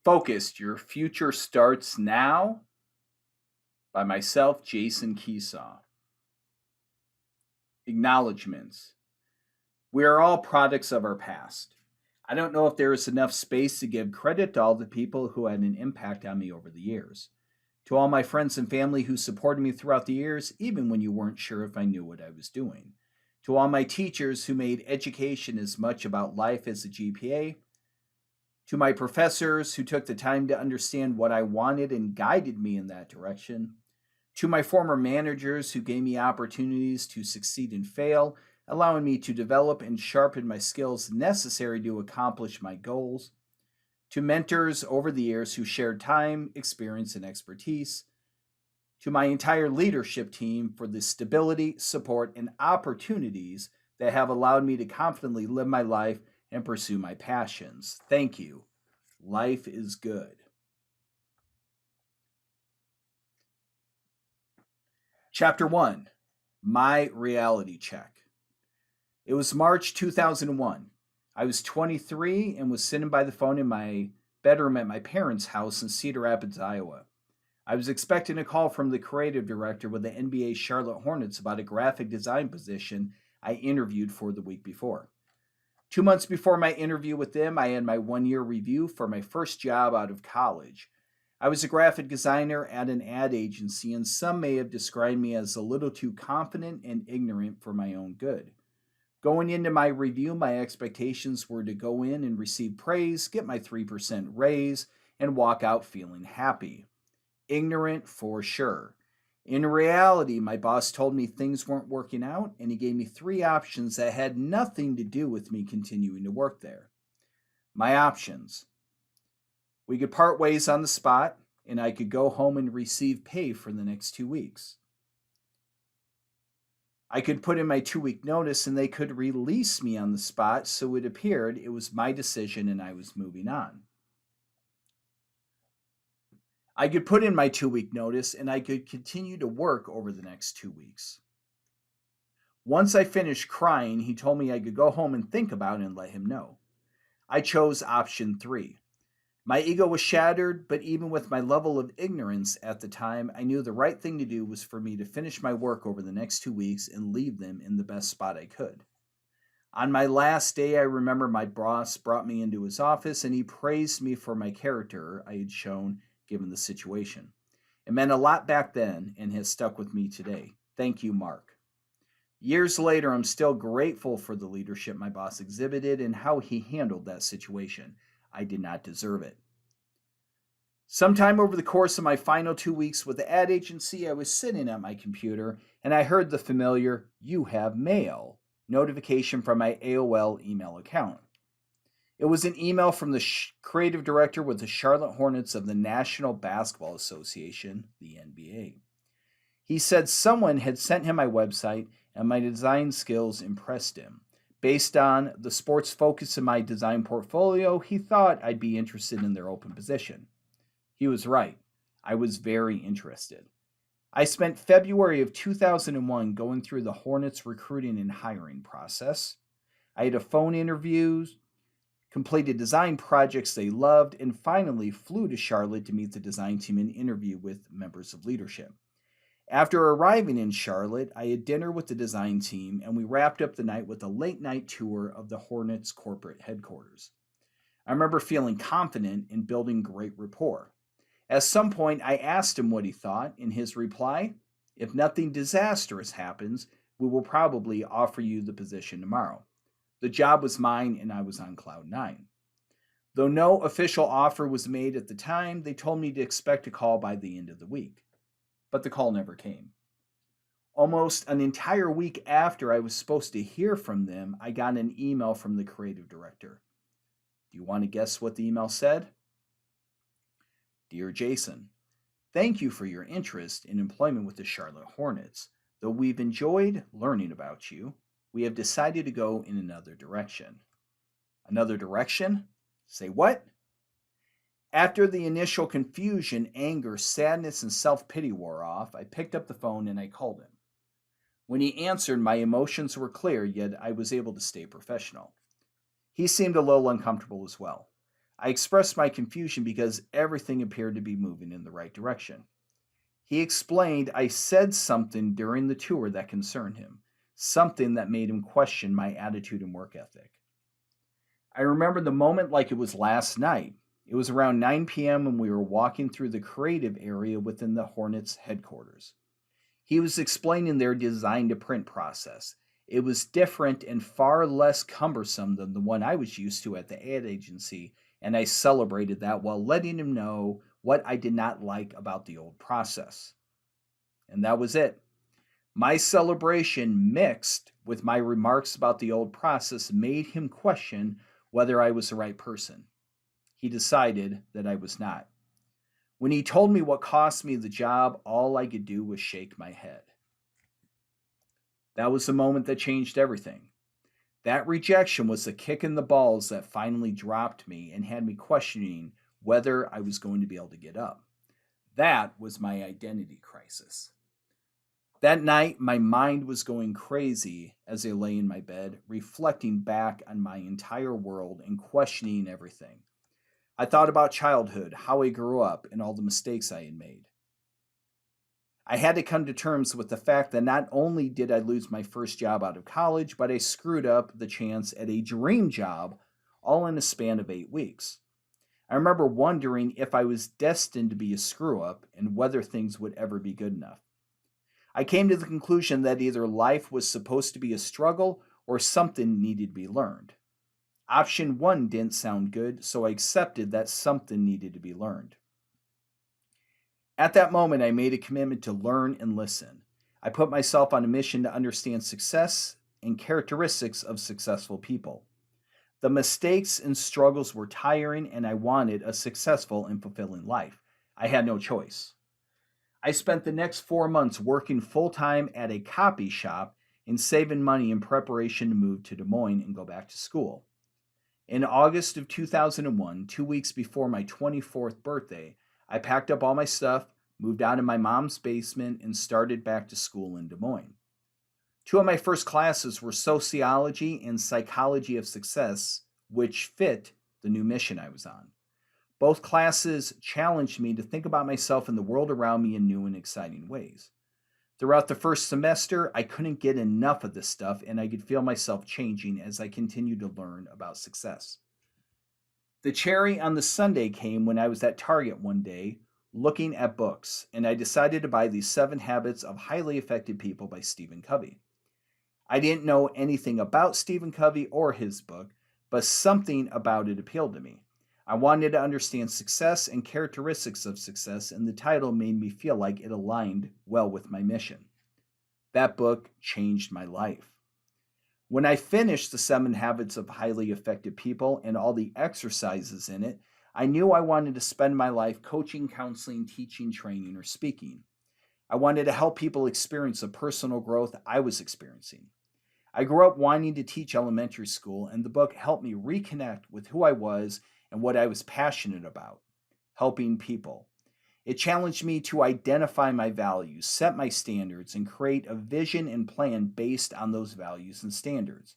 Focused, Your Future Starts Now by myself, Jason Keesaw. Acknowledgements. We are all products of our past. I don't know if there is enough space to give credit to all the people who had an impact on me over the years. To all my friends and family who supported me throughout the years, even when you weren't sure if I knew what I was doing. To all my teachers who made education as much about life as a GPA. To my professors who took the time to understand what I wanted and guided me in that direction. To my former managers who gave me opportunities to succeed and fail, allowing me to develop and sharpen my skills necessary to accomplish my goals. To mentors over the years who shared time, experience, and expertise. To my entire leadership team for the stability, support, and opportunities that have allowed me to confidently live my life and pursue my passions. Thank you. Life is good. Chapter 1. My Reality Check. It was March 2001. I was 23 and was sitting by the phone in my bedroom at my parents' house in Cedar Rapids, Iowa. I was expecting a call from the creative director with the NBA Charlotte Hornets about a graphic design position I interviewed for the week before. 2 months before my interview with them, I had my 1-year review for my first job out of college. I was a graphic designer at an ad agency, and some may have described me as a little too confident and ignorant for my own good. Going into my review, my expectations were to go in and receive praise, get my 3% raise, and walk out feeling happy. Ignorant for sure. In reality, my boss told me things weren't working out, and he gave me 3 options that had nothing to do with me continuing to work there. My options. We could part ways on the spot, and I could go home and receive pay for the next 2 weeks. I could put in my 2-week notice and they could release me on the spot, so it appeared it was my decision and I was moving on. I could put in my 2-week notice and I could continue to work over the next 2 weeks. Once I finished crying, he told me I could go home and think about it and let him know. I chose option 3. My ego was shattered, but even with my level of ignorance at the time, I knew the right thing to do was for me to finish my work over the next 2 weeks and leave them in the best spot I could. On my last day, I remember my boss brought me into his office and he praised me for my character I had shown given the situation. It meant a lot back then and has stuck with me today. Thank you, Mark. Years later, I'm still grateful for the leadership my boss exhibited and how he handled that situation. I did not deserve it. Sometime over the course of my final 2 weeks with the ad agency, I was sitting at my computer and I heard the familiar "You have mail" notification from my AOL email account. It was an email from the creative director with the Charlotte Hornets of the National Basketball Association, the NBA. He said someone had sent him my website and my design skills impressed him. Based on the sports focus of my design portfolio, he thought I'd be interested in their open position. He was right. I was very interested. I spent February of 2001 going through the Hornets recruiting and hiring process. I had a phone interviews, completed design projects they loved, and finally flew to Charlotte to meet the design team and interview with members of leadership. After arriving in Charlotte, I had dinner with the design team, and we wrapped up the night with a late-night tour of the Hornets corporate headquarters. I remember feeling confident and building great rapport. At some point, I asked him what he thought. In his reply, "If nothing disastrous happens, we will probably offer you the position tomorrow." The job was mine and I was on cloud 9. Though no official offer was made at the time, they told me to expect a call by the end of the week. But the call never came. Almost an entire week after I was supposed to hear from them, I got an email from the creative director. Do you want to guess what the email said? Dear Jason, thank you for your interest in employment with the Charlotte Hornets. Though we've enjoyed learning about you, we have decided to go in another direction. Another direction? Say what? After the initial confusion, anger, sadness, and self-pity wore off, I picked up the phone and I called him. When he answered, my emotions were clear, yet I was able to stay professional. He seemed a little uncomfortable as well. I expressed my confusion because everything appeared to be moving in the right direction. He explained I said something during the tour that concerned him, something that made him question my attitude and work ethic. I remember the moment like it was last night. It was around 9 p.m. and we were walking through the creative area within the Hornets headquarters. He was explaining their design to print process. It was different and far less cumbersome than the one I was used to at the ad agency, and I celebrated that while letting him know what I did not like about the old process. And that was it. My celebration mixed with my remarks about the old process made him question whether I was the right person. He decided that I was not. When he told me what cost me the job, all I could do was shake my head. That was the moment that changed everything. That rejection was the kick in the balls that finally dropped me and had me questioning whether I was going to be able to get up. That was my identity crisis. That night, my mind was going crazy as I lay in my bed, reflecting back on my entire world and questioning everything. I thought about childhood, how I grew up, and all the mistakes I had made. I had to come to terms with the fact that not only did I lose my first job out of college, but I screwed up the chance at a dream job all in a span of 8 weeks. I remember wondering if I was destined to be a screw up and whether things would ever be good enough. I came to the conclusion that either life was supposed to be a struggle or something needed to be learned. Option one didn't sound good, so I accepted that something needed to be learned. At that moment, I made a commitment to learn and listen. I put myself on a mission to understand success and characteristics of successful people. The mistakes and struggles were tiring, and I wanted a successful and fulfilling life. I had no choice. I spent the next 4 months working full time at a copy shop and saving money in preparation to move to Des Moines and go back to school. In August of 2001, 2 weeks before my 24th birthday, I packed up all my stuff, moved out of my mom's basement, and started back to school in Des Moines. Two of my first classes were sociology and psychology of success, which fit the new mission I was on. Both classes challenged me to think about myself and the world around me in new and exciting ways. Throughout the first semester, I couldn't get enough of this stuff, and I could feel myself changing as I continued to learn about success. The cherry on the sundae came when I was at Target one day looking at books, and I decided to buy The 7 Habits of Highly Effective People by Stephen Covey. I didn't know anything about Stephen Covey or his book, but something about it appealed to me. I wanted to understand success and characteristics of success, and the title made me feel like it aligned well with my mission. That book changed my life. When I finished The 7 Habits of Highly Effective People and all the exercises in it, I knew I wanted to spend my life coaching, counseling, teaching, training, or speaking. I wanted to help people experience the personal growth I was experiencing. I grew up wanting to teach elementary school, and the book helped me reconnect with who I was and what I was passionate about, helping people. It challenged me to identify my values, set my standards, and create a vision and plan based on those values and standards.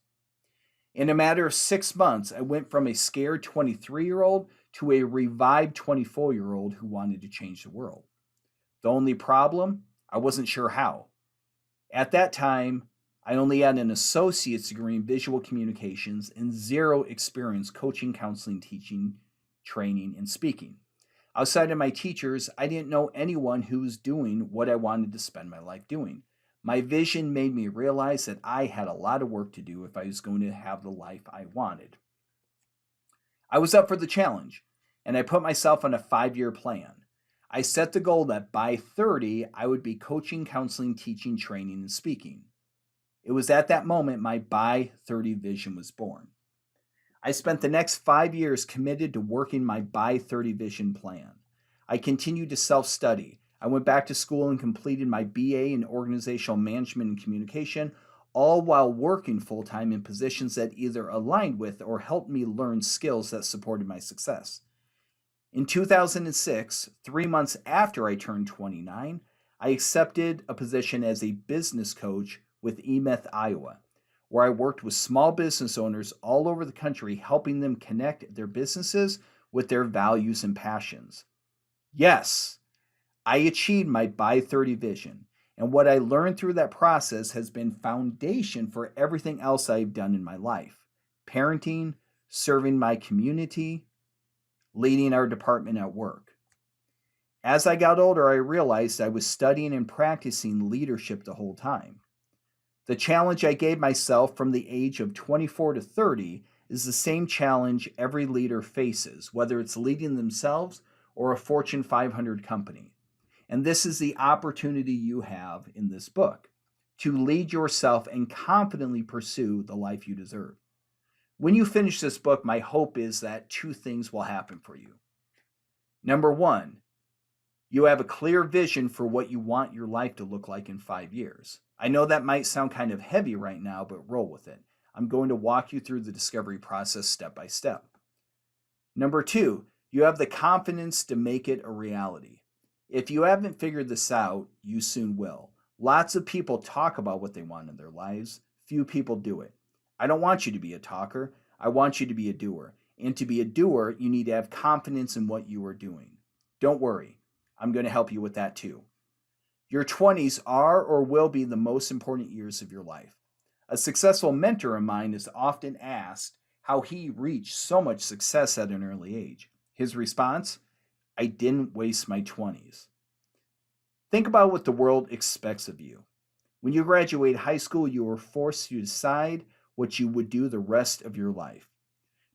In a matter of 6 months, I went from a scared 23-year-old to a revived 24-year-old who wanted to change the world. The only problem, I wasn't sure how. At that time, I only had an associate's degree in visual communications and zero experience coaching, counseling, teaching, training, and speaking. Outside of my teachers, I didn't know anyone who was doing what I wanted to spend my life doing. My vision made me realize that I had a lot of work to do if I was going to have the life I wanted. I was up for the challenge, and I put myself on a 5-year plan. I set the goal that by 30, I would be coaching, counseling, teaching, training, and speaking. It was at that moment my by 30 vision was born. I spent the next 5 years committed to working my by 30 vision plan. I continued to self-study. I went back to school and completed my BA in Organizational Management and Communication, all while working full-time in positions that either aligned with or helped me learn skills that supported my success. In 2006, 3 months after I turned 29, I accepted a position as a business coach with eMeth, Iowa, where I worked with small business owners all over the country, helping them connect their businesses with their values and passions. Yes, I achieved my by 30 vision, and what I learned through that process has been foundation for everything else I've done in my life. Parenting, serving my community, leading our department at work. As I got older, I realized I was studying and practicing leadership the whole time. The challenge I gave myself from the age of 24 to 30 is the same challenge every leader faces, whether it's leading themselves or a Fortune 500 company. And this is the opportunity you have in this book to lead yourself and confidently pursue the life you deserve. When you finish this book, my hope is that two things will happen for you. Number one, you have a clear vision for what you want your life to look like in 5 years. I know that might sound kind of heavy right now, but roll with it. I'm going to walk you through the discovery process step by step. Number two, you have the confidence to make it a reality. If you haven't figured this out, you soon will. Lots of people talk about what they want in their lives. Few people do it. I don't want you to be a talker. I want you to be a doer. And to be a doer, you need to have confidence in what you are doing. Don't worry. I'm going to help you with that too. Your 20s are or will be the most important years of your life. A successful mentor of mine is often asked how he reached so much success at an early age. His response, I didn't waste my 20s. Think about what the world expects of you. When you graduate high school, you are forced to decide what you would do the rest of your life.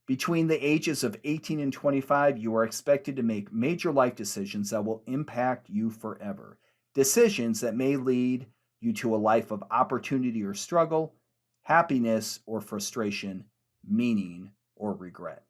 Between the ages of 18 and 25, you are expected to make major life decisions that will impact you forever. Decisions that may lead you to a life of opportunity or struggle, happiness or frustration, meaning or regret.